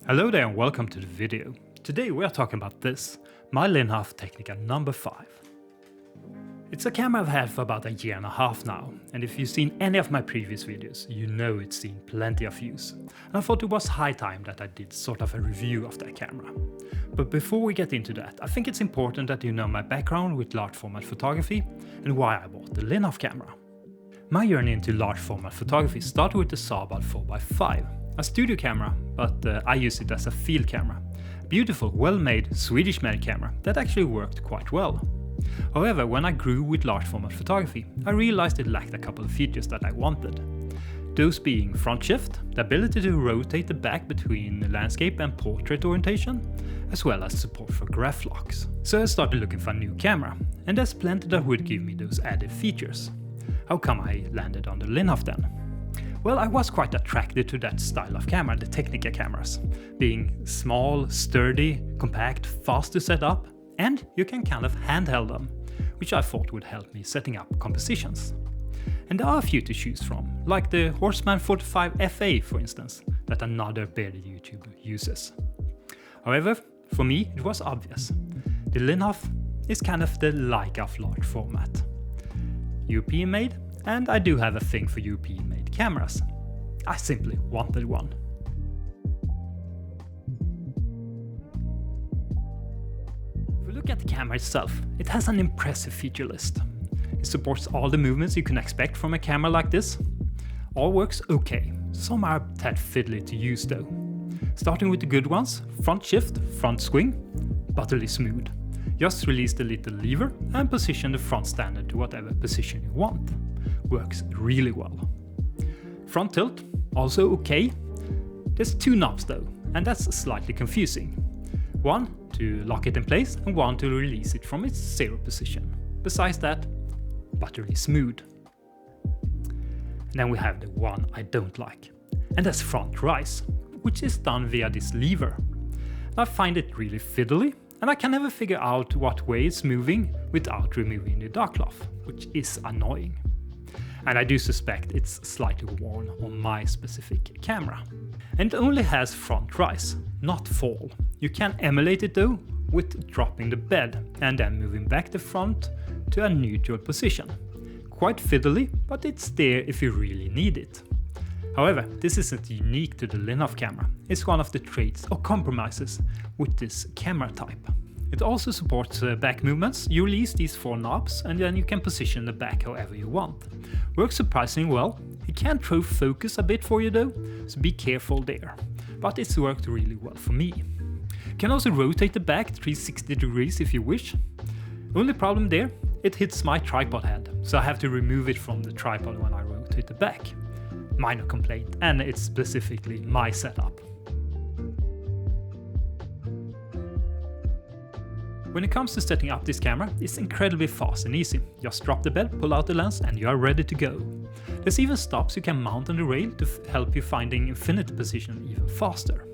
Hello there and welcome to the video. Today we are talking about this, my Linhof Technika V. It's a camera I've had for about a year and a half now, and if you've seen any of my previous videos, you know it's seen plenty of use. And I thought it was high time that I did sort of a review of that camera. But before we get into that, I think it's important that you know my background with large format photography and why I bought the Linhof camera. My journey into large format photography started with the Sabal 4x5. A studio camera, but I use it as a field camera. A beautiful, well-made, Swedish-made camera that actually worked quite well. However, when I grew with large format photography, I realized it lacked a couple of features that I wanted. Those being front shift, the ability to rotate the back between landscape and portrait orientation, as well as support for graph locks. So I started looking for a new camera, and there's plenty that would give me those added features. How come I landed on the Linhof then? Well, I was quite attracted to that style of camera, the Technika cameras, being small, sturdy, compact, fast to set up, and you can kind of handheld them, which I thought would help me setting up compositions. And there are a few to choose from, like the Horseman 45 FA for instance, that another bearded YouTuber uses. However, for me it was obvious. The Linhof is kind of the Leica of large format. European made, and I do have a thing for European made cameras. I simply wanted one. If we look at the camera itself, it has an impressive feature list. It supports all the movements you can expect from a camera like this. All works okay, some are a tad fiddly to use though. Starting with the good ones, front shift, front swing, butterly smooth. Just release the little lever and position the front standard to whatever position you want. Works really well. Front tilt, also okay. There's two knobs though, and that's slightly confusing. One to lock it in place and one to release it from its zero position. Besides that, buttery smooth. And then we have the one I don't like, and that's front rise, which is done via this lever. I find it really fiddly, and I can never figure out what way it's moving without removing the dark cloth, which is annoying. And I do suspect it's slightly worn on my specific camera. And it only has front rise, not fall. You can emulate it though with dropping the bed and then moving back the front to a neutral position. Quite fiddly, but it's there if you really need it. However, this isn't unique to the Linhof camera. It's one of the traits or compromises with this camera type. It also supports back movements. You release these four knobs and then you can position the back however you want. Works surprisingly well. It can throw focus a bit for you though, so be careful there. But it's worked really well for me. You can also rotate the back 360 degrees if you wish. Only problem there, it hits my tripod head, so I have to remove it from the tripod when I rotate the back. Minor complaint, and it's specifically my setup. When it comes to setting up this camera, it's incredibly fast and easy. Just drop the bed, pull out the lens and you are ready to go. There's even stops you can mount on the rail to help you finding infinite position even faster.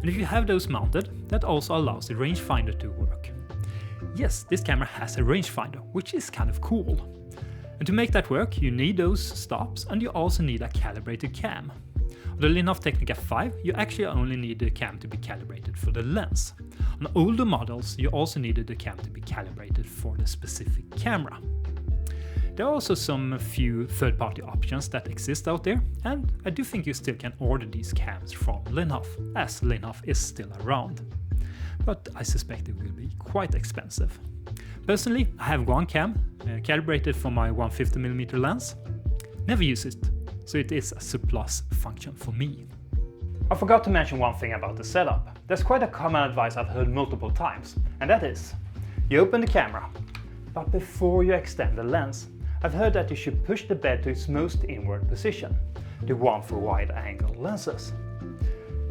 And if you have those mounted, that also allows the rangefinder to work. Yes, this camera has a rangefinder, which is kind of cool. And to make that work, you need those stops and you also need a calibrated cam. On the Linhof Technika V, you actually only need the cam to be calibrated for the lens. On older models, you also needed the cam to be calibrated for the specific camera. There are also some few third-party options that exist out there, and I do think you still can order these cams from Linhof, as Linhof is still around. But I suspect it will be quite expensive. Personally, I have one cam calibrated for my 150mm lens. Never use it, so it is a surplus function for me. I forgot to mention one thing about the setup. There's quite a common advice I've heard multiple times, and that is, you open the camera, but before you extend the lens, I've heard that you should push the bed to its most inward position, the one for wide-angle lenses.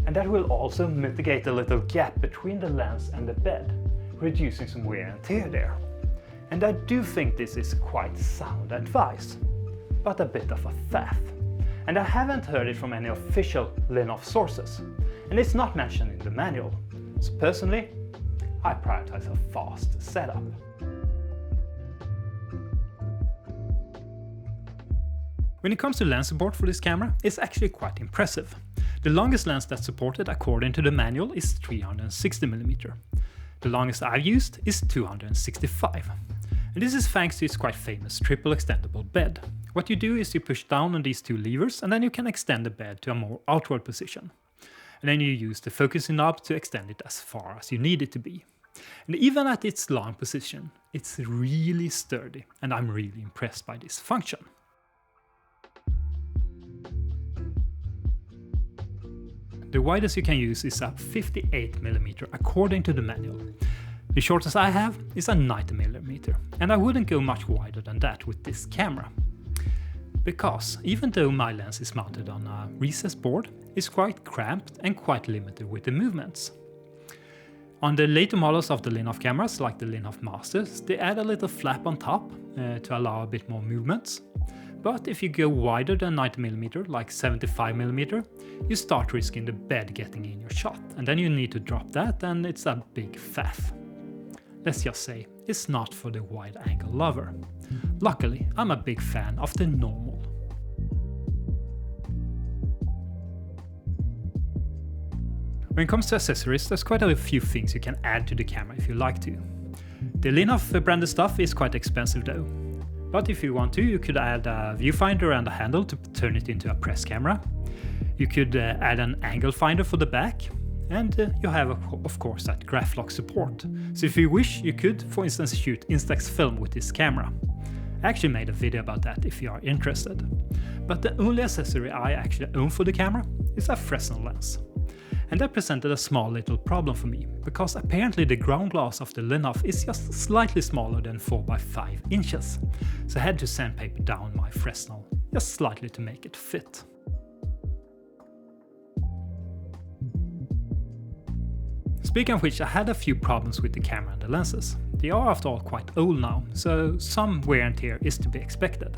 And that will also mitigate the little gap between the lens and the bed, reducing some wear and tear there. And I do think this is quite sound advice, but a bit of a faff. And I haven't heard it from any official Linhof sources, and it's not mentioned in the manual. So personally, I prioritize a fast setup. When it comes to lens support for this camera, it's actually quite impressive. The longest lens that's supported according to the manual is 360mm. The longest I've used is 265. And this is thanks to its quite famous triple extendable bed. What you do is you push down on these two levers and then you can extend the bed to a more outward position. And then you use the focusing knob to extend it as far as you need it to be. And even at its long position, it's really sturdy, and I'm really impressed by this function. The widest you can use is a 58mm according to the manual. The shortest I have is a 90mm, and I wouldn't go much wider than that with this camera. Because even though my lens is mounted on a recessed board, it's quite cramped and quite limited with the movements. On the later models of the Linhof cameras, like the Linhof Masters, they add a little flap on top to allow a bit more movements. But if you go wider than 90mm, like 75mm, you start risking the bed getting in your shot, and then you need to drop that, and it's a big faff. Let's just say, it's not for the wide angle lover. Luckily, I'm a big fan of the normal. When it comes to accessories, there's quite a few things you can add to the camera if you like to. The Linhof branded stuff is quite expensive though. But if you want to, you could add a viewfinder and a handle to turn it into a press camera. You could add an angle finder for the back. And you have of course that graph lock support. So if you wish, you could, for instance, shoot Instax film with this camera. I actually made a video about that if you are interested. But the only accessory I actually own for the camera is a Fresnel lens. And that presented a small little problem for me, because apparently the ground glass of the Linhof is just slightly smaller than 4x5 inches. So I had to sandpaper down my Fresnel just slightly to make it fit. Speaking of which, I had a few problems with the camera and the lenses. They are after all quite old now, so some wear and tear is to be expected.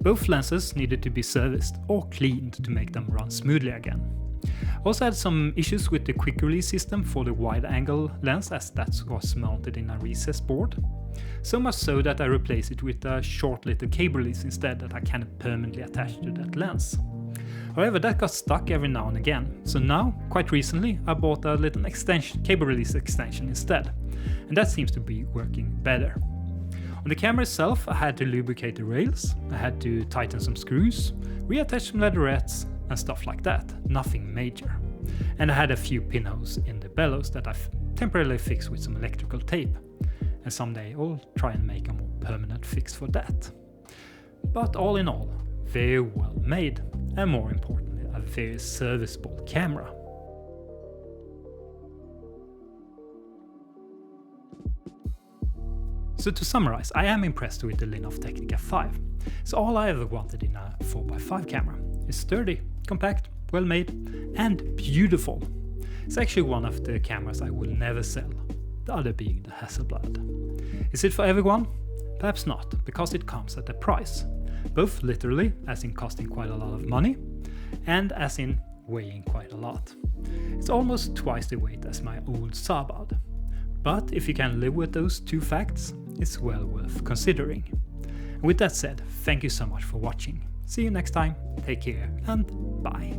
Both lenses needed to be serviced or cleaned to make them run smoothly again. I also had some issues with the quick release system for the wide angle lens, as that was mounted in a recessed board. So much so that I replaced it with a short little cable release instead that I can permanently attach to that lens. However, that got stuck every now and again, so now, quite recently, I bought a little cable release extension instead, and that seems to be working better. On the camera itself, I had to lubricate the rails, I had to tighten some screws, reattach some leatherettes and stuff like that, nothing major. And I had a few pinholes in the bellows that I've temporarily fixed with some electrical tape, and someday I'll try and make a more permanent fix for that. But all in all, very well made, and more importantly, a very serviceable camera. So to summarize, I am impressed with the Linhof Technika V. It's all I ever wanted in a 4x5 camera. It's sturdy, compact, well made, and beautiful. It's actually one of the cameras I will never sell, the other being the Hasselblad. Is it for everyone? Perhaps not, because it comes at a price. Both literally, as in costing quite a lot of money, and as in weighing quite a lot. It's almost twice the weight as my old Sabad. But if you can live with those two facts, it's well worth considering. And with that said, thank you so much for watching. See you next time, take care, and bye.